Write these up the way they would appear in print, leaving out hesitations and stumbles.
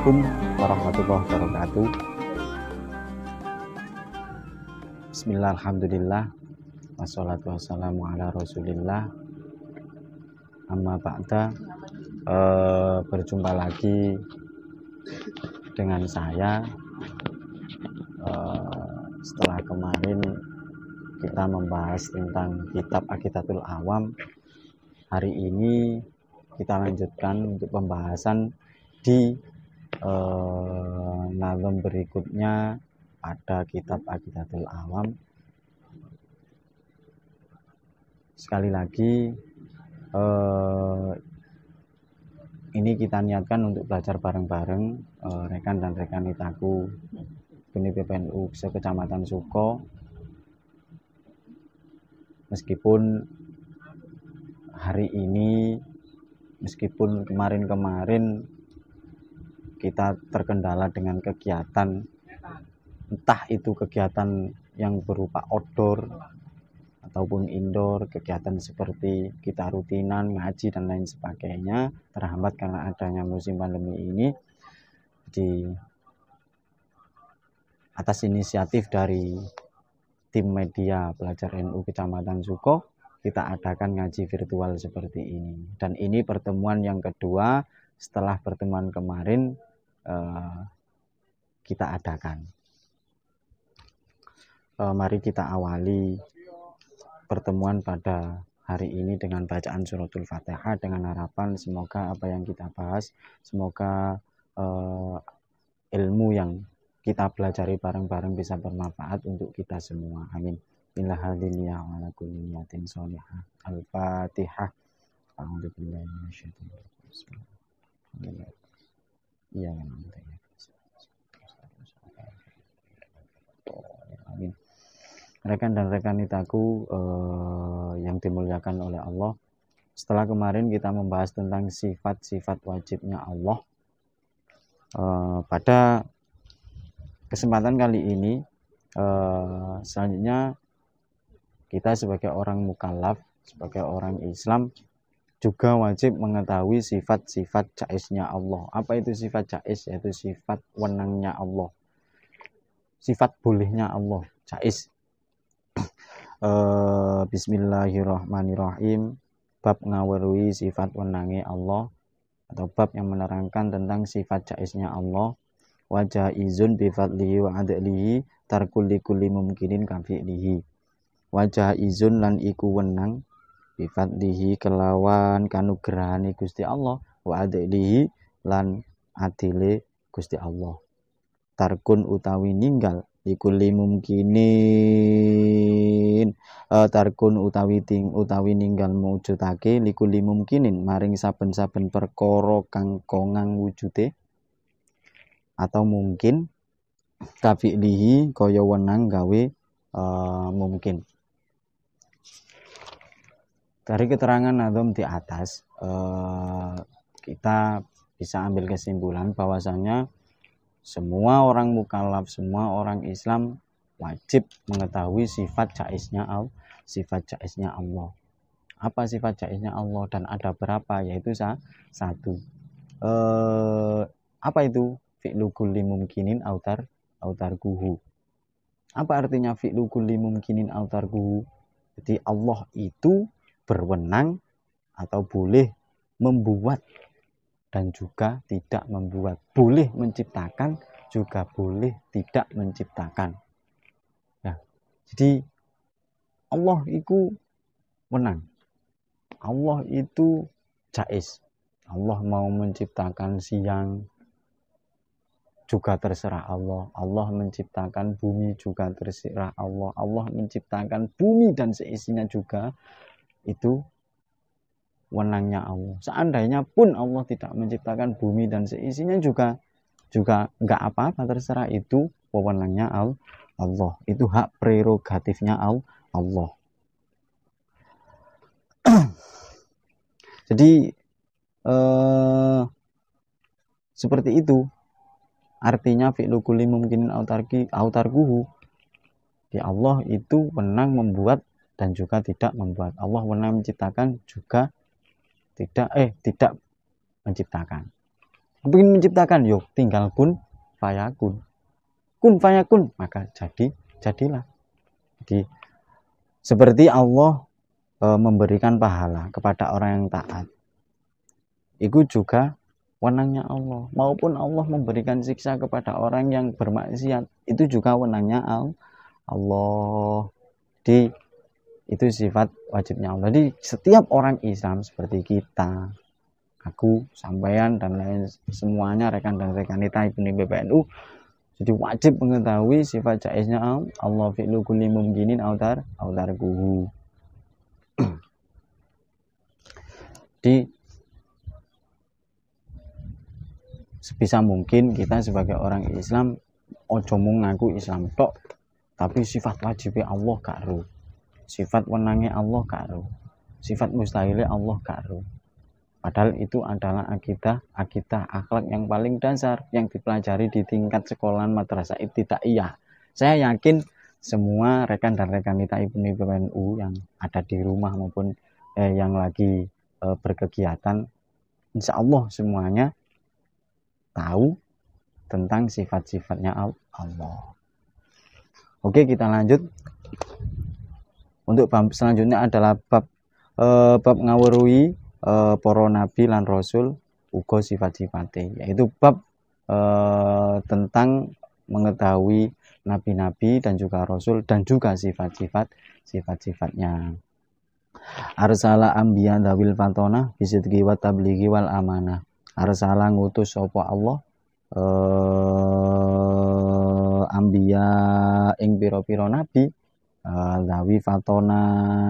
Assalamualaikum warahmatullahi wabarakatuh. Bismillah, alhamdulillah, wassalatu wassalamu ala rasulillah. Amma ba'da. Berjumpa lagi dengan saya. Setelah kemarin kita membahas tentang kitab Aqidatul Awam, hari ini kita lanjutkan untuk pembahasan di nazam berikutnya pada kitab Aqidatul Awam. Sekali lagi ini kita niatkan untuk belajar bareng-bareng rekan dan rekanitaku Bini PPNU Kecamatan Suko. Meskipun hari ini, meskipun kemarin-kemarin kita terkendala dengan kegiatan, entah itu kegiatan yang berupa outdoor ataupun indoor, kegiatan seperti kita rutinan, ngaji dan lain sebagainya, terhambat karena adanya musim pandemi ini. Di atas inisiatif dari tim media Pelajar NU Kecamatan Suko, kita adakan ngaji virtual seperti ini. Dan ini pertemuan yang kedua setelah pertemuan kemarin kita adakan. Mari kita awali pertemuan pada hari ini dengan bacaan suratul Fatihah, dengan harapan semoga apa yang kita bahas, semoga ilmu yang kita pelajari bareng-bareng bisa bermanfaat untuk kita semua. Amin. Innahadiniya wa lakulli niyatin sholihah. Al-Fatihah. A'udzubillahi minasyaitonir rajim. Iya, amin. Rekan dan rekanitaku yang dimuliakan oleh Allah, setelah kemarin kita membahas tentang sifat-sifat wajibnya Allah, pada kesempatan kali ini selanjutnya kita sebagai orang mukallaf, sebagai orang Islam juga wajib mengetahui sifat-sifat jaiznya Allah. Apa itu sifat jaiz? Yaitu sifat wenangnya Allah, sifat bolehnya Allah, jaiz. Bismillahirrahmanirrahim. Bab ngawerui sifat wenange Allah, atau bab yang menerangkan tentang sifat jaiznya Allah. Wajah izun bifadlihi wa adlihi tarkul likulli mumkinin kafi'lihi. Wajah izun lan iku wenang bifadlihi kelawan kanugrahane Gusti Allah, wa adlihi lan adile Gusti Allah. Tarkun utawi ninggal likulli mumkinin, tarkun utawi ninggal mujudake likulli mumkinin maring saben-saben perkara kang kongang wujude atau mungkin kafi'lihi kaya wenang gawe mungkin. Dari keterangan nazam di atas kita bisa ambil kesimpulan bahwasanya semua orang mukallaf, semua orang Islam wajib mengetahui sifat jaiznya Allah. Apa sifat jaiznya Allah dan ada berapa? Yaitu satu. Apa itu? Fi'lu kulli mumkinin autar guhu. Apa artinya fi'lu kulli mumkinin autar guhu? Jadi Allah itu berwenang atau boleh membuat dan juga tidak membuat, boleh menciptakan juga boleh tidak menciptakan. Nah, jadi Allah itu menang, Allah itu jaiz. Allah mau menciptakan siang juga terserah Allah. Allah menciptakan bumi juga terserah Allah. Allah menciptakan bumi dan seisinya juga itu wenangnya Allah. Seandainya pun Allah tidak menciptakan bumi dan seisinya juga enggak apa-apa, terserah, itu wewenangnya Allah. Itu hak prerogatifnya Allah. Jadi seperti itu artinya fi'lu kulli mumkinin autarkuhu. Di Allah itu wenang membuat dan juga tidak membuat. Allah wenang menciptakan juga tidak menciptakan. Kepingin menciptakan, yuk tinggal kun fayakun. Kun fayakun, maka jadilah. Jadi seperti Allah memberikan pahala kepada orang yang taat. Itu juga wewenangnya Allah. Maupun Allah memberikan siksa kepada orang yang bermaksiat, itu juga wewenangnya Allah. Jadi itu sifat wajibnya Allah. Jadi setiap orang Islam seperti kita, aku, sampean dan lain semuanya, rekan dan rekanita Ibnu PPNU, jadi wajib mengetahui sifat jaiznya Allah fi'lu kulli mumkinin autar guhu. Jadi sebisa mungkin kita sebagai orang Islam ojo mung ngaku Islam tok, tapi sifat wajibnya Allah gak ro, sifat wenangnya Allah gak ro, sifat mustahilnya Allah gak ro. Padahal itu adalah akidah akhlak yang paling dasar yang dipelajari di tingkat sekolah madrasah ibtidaiyah. Saya yakin semua rekan dan rekanita Ibnu PPNU yang ada di rumah maupun yang lagi berkegiatan, insya Allah semuanya tahu tentang sifat-sifatnya Allah. Oke, kita lanjut. Untuk bab selanjutnya adalah bab ngawruhi para nabi lan rasul uga sifat-sifatnya, yaitu bab tentang mengetahui nabi-nabi dan juga rasul dan juga sifat-sifatnya. Arsala anbiya dawil fatona bisidqi wa tablighi wal amanah. Arsala ngutus sapa Allah anbiya ing pira-pira nabi dawi fatona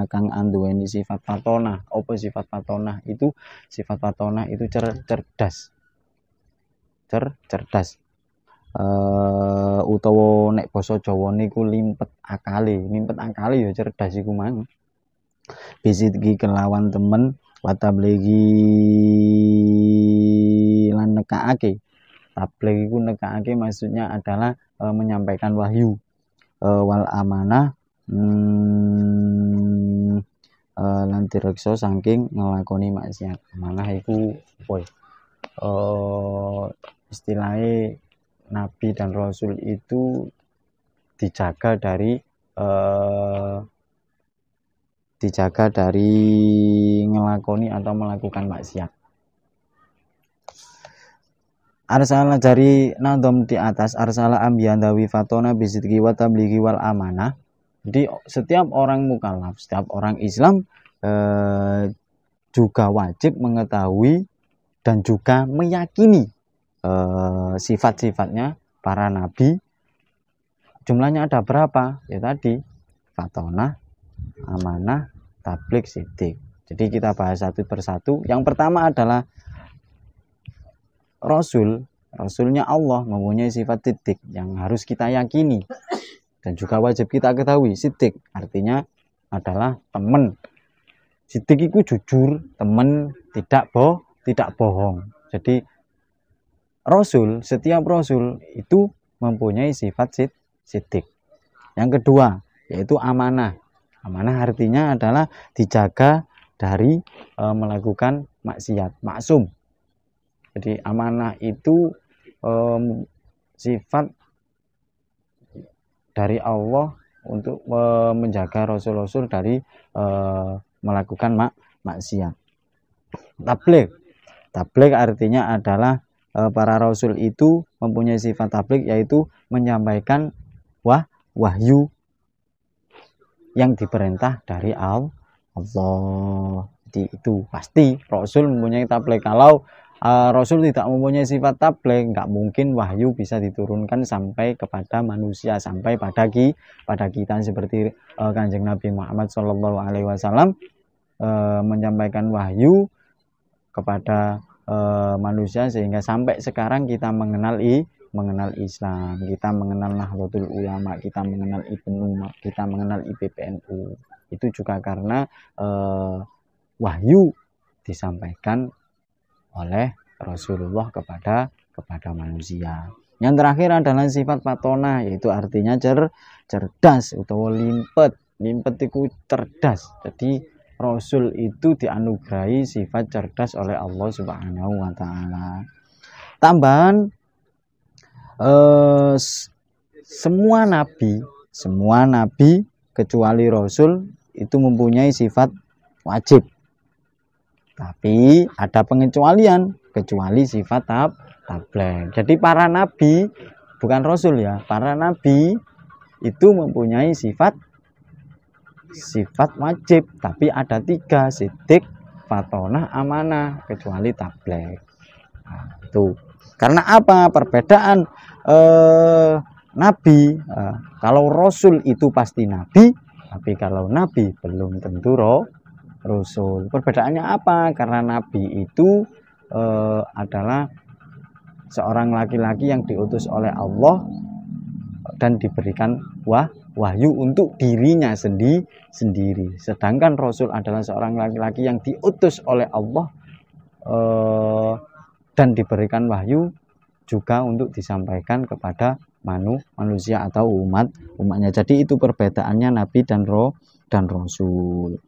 kang anduweni sifat fatona. Apa sifat fatona? Itu sifat fatona itu cerdas. Utawa nek basa Jawa niku limpet akale ya cerdas iku mang. Bisidqi kelawan temen watablegi lan nekaake. Tabligh iku nekaake maksudnya adalah menyampaikan wahyu. Wal amanah lan direksa saking nglakoni maksiat. Amanah iku istilahnya nabi dan rasul itu dijaga dari ngelakoni atau melakukan maksiat. Arsala dari nadom di atas arsala ambiyan dawi fatona bisidqi wa tablighi wal amanah. Jadi setiap orang mukallaf, setiap orang Islam juga wajib mengetahui dan juga meyakini sifat-sifatnya para nabi. Jumlahnya ada berapa? Ya tadi fatona, amanah, tabligh, siddiq. Jadi kita bahas satu persatu. Yang pertama adalah Rasulnya Allah mempunyai sifat siddiq yang harus kita yakini dan juga wajib kita ketahui. Siddiq artinya adalah teman. Siddiq itu jujur, teman, tidak bohong. Jadi setiap rasul itu mempunyai sifat siddiq. Yang kedua yaitu amanah. Amanah artinya adalah dijaga dari melakukan maksiat, maksum. Jadi amanah itu sifat dari Allah untuk menjaga rasul-rasul dari melakukan maksiat. Tabligh artinya adalah para rasul itu mempunyai sifat tabligh, yaitu menyampaikan wahyu yang diperintah dari Allah. Jadi itu pasti Rasul mempunyai tabligh. Kalau Rasul tidak mempunyai sifat tabligh, nggak mungkin wahyu bisa diturunkan sampai kepada manusia, sampai pada kita seperti Kanjeng Nabi Muhammad SAW menyampaikan wahyu kepada manusia sehingga sampai sekarang kita mengenal Islam, kita mengenal Nahdlatul Ulama, kita mengenal Ibnu, kita mengenal IPPNU. Itu juga karena wahyu disampaikan oleh Rasulullah kepada manusia. Yang terakhir adalah sifat fatona, yaitu artinya cerdas atau limpet. Limpet itu cerdas. Jadi Rasul itu dianugerahi sifat cerdas oleh Allah Subhanahu wa taala. Tambahan semua nabi kecuali rasul itu mempunyai sifat wajib. Tapi ada pengecualian, kecuali sifat tabligh. Jadi para nabi, bukan rasul ya, para nabi itu mempunyai sifat wajib, tapi ada 3, sidik, fatonah, amanah, kecuali tabligh. Nah, itu. Karena apa? Perbedaan nabi, kalau rasul itu pasti nabi, tapi kalau nabi belum tentu rasul. Perbedaannya apa? Karena nabi itu adalah seorang laki-laki yang diutus oleh Allah dan diberikan wahyu untuk dirinya sendiri. Sedangkan rasul adalah seorang laki-laki yang diutus oleh Allah dan diberikan wahyu juga untuk disampaikan kepada manusia atau umatnya. Jadi itu perbedaannya nabi dan rasul.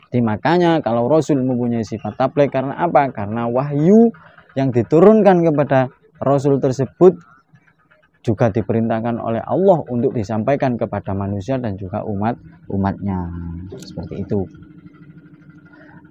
Jadi makanya kalau rasul mempunyai sifat tabligh, karena apa? Karena wahyu yang diturunkan kepada rasul tersebut juga diperintahkan oleh Allah untuk disampaikan kepada manusia dan juga umatnya. Seperti itu.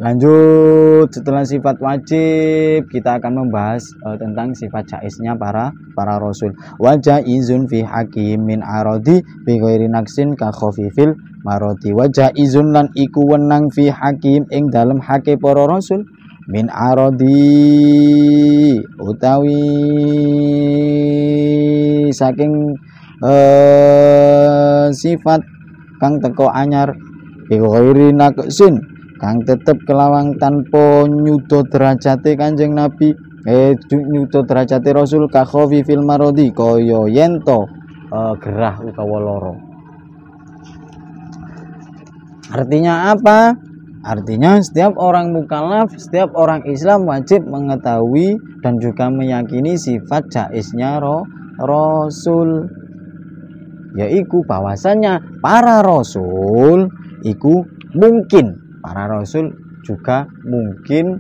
Lanjut, setelah sifat wajib kita akan membahas tentang sifat jaiznya para rasul. Wa jaizun fi hakim min aradi bi ghairi naqsin ka khafifil maradi. Wa jaizun lan iku wenang fi hakim ing dalem hake para rasul min aradi utawi saking sifat kang teko anyar bi ghairi naqsin kang tetep kelawang tanpa nyuda derajate Kanjeng Nabi, nyuda derajate Rasul ka khofi fil marodi, kaya yento gerah utawa lara. Artinya apa? Artinya setiap orang mukallaf, setiap orang Islam wajib mengetahui dan juga meyakini sifat jaiznya Rasul, yaitu bahwasannya para rasul iku mungkin, para rasul juga mungkin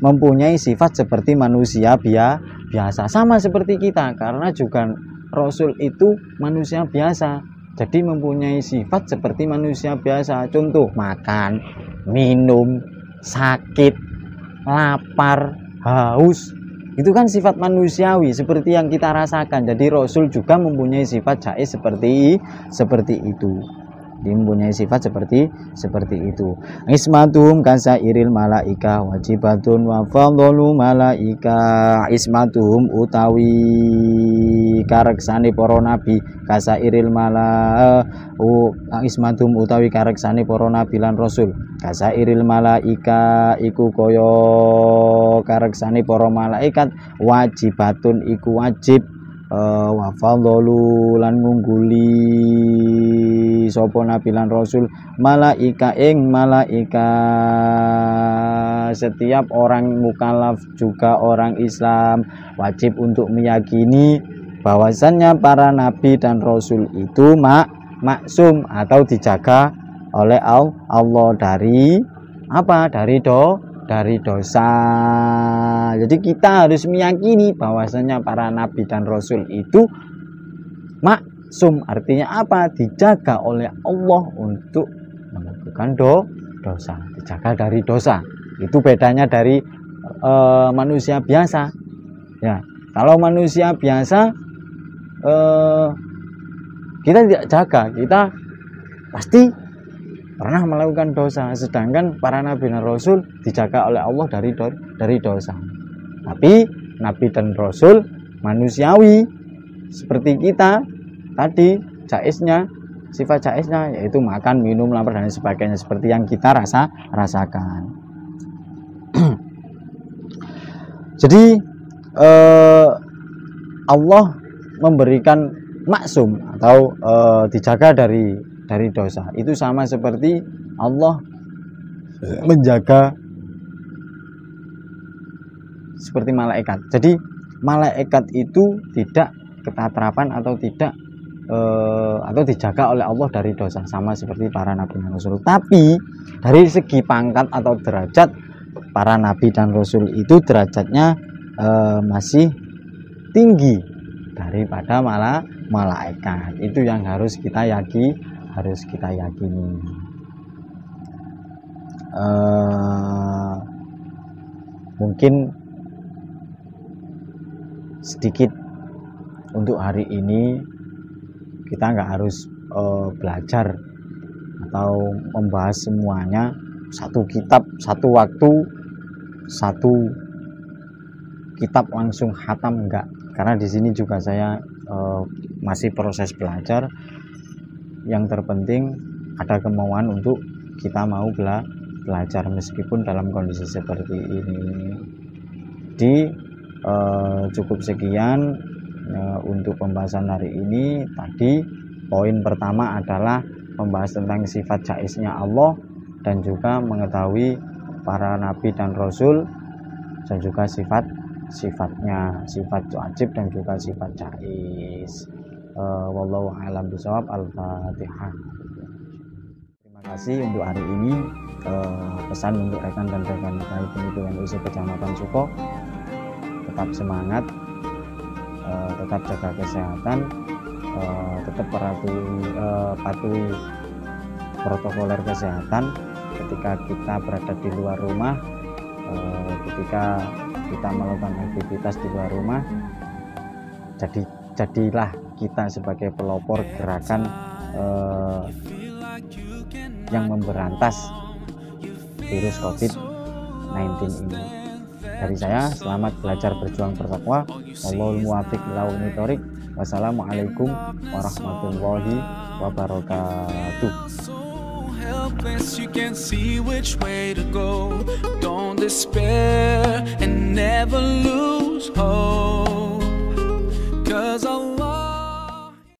mempunyai sifat seperti manusia biasa, sama seperti kita, karena juga rasul itu manusia biasa, jadi mempunyai sifat seperti manusia biasa. Contoh, makan, minum, sakit, lapar, haus, itu kan sifat manusiawi seperti yang kita rasakan. Jadi rasul juga mempunyai sifat jaiz seperti itu. Dia mempunyai sifat seperti itu. Ismatum kasairil malaika wajibatun wa fadlu malaika. Ismatum utawi kareksane para nabi, kasairil ismatum utawi kareksane para nabi lan rasul, kasairil malaika iku kaya kareksane para malaikat, wajibatun iku wajib, wa fadlu lan ngungguli sapa nabi lan rasul malaika ing malaika. Setiap orang mukallaf juga orang Islam wajib untuk meyakini bahwasannya para nabi dan rasul itu maksum atau dijaga oleh Allah dari apa? Dari dosa. Jadi kita harus meyakini bahwasanya para nabi dan rasul itu maksum, artinya apa? Dijaga oleh Allah untuk melakukan dosa, dijaga dari dosa. Itu bedanya dari manusia biasa. Ya, kalau manusia biasa kita tidak jaga, kita pasti pernah melakukan dosa, sedangkan para nabi dan rasul dijaga oleh Allah dari dosa. Tapi nabi dan rasul manusiawi seperti kita tadi, jaiznya, sifat jaiznya yaitu makan, minum, lapar dan sebagainya seperti yang kita rasakan. Jadi Allah memberikan maksum atau dijaga dari dosa itu sama seperti Allah menjaga seperti malaikat. Jadi malaikat itu tidak ketatrapan atau tidak atau dijaga oleh Allah dari dosa, sama seperti para nabi dan rasul. Tapi dari segi pangkat atau derajat para nabi dan rasul itu derajatnya masih tinggi daripada malaikat. Itu yang harus kita yakini. Mungkin sedikit untuk hari ini, kita nggak harus belajar atau membahas semuanya satu kitab, satu waktu, satu kitab langsung khatam, enggak. Karena di sini juga saya masih proses belajar. Yang terpenting ada kemauan untuk kita mau belajar meskipun dalam kondisi seperti ini. Jadi cukup sekian untuk pembahasan hari ini. Tadi poin pertama adalah membahas tentang sifat jaiznya Allah dan juga mengetahui para nabi dan rasul dan juga sifatnya, sifat wajib dan juga sifat jaiz. Wallahu a'lam bishawab. Al-Fatihah. Terima kasih untuk hari ini. Pesan untuk rekan dan rekan itu yang usia Kecamatan Suko, tetap semangat, tetap jaga kesehatan, tetap patuhi protokoler kesehatan ketika kita berada di luar rumah, ketika kita melakukan aktivitas di luar rumah. Jadilah kita sebagai pelopor gerakan yang memberantas virus COVID-19 ini. Dari saya, selamat belajar, berjuang, bertakwa. Wallahul muwaffiq ila aqwamit thoriq. Wassalamualaikum warahmatullahi wabarakatuh. Helpless, you can't see which way to go. Don't despair and never lose hope.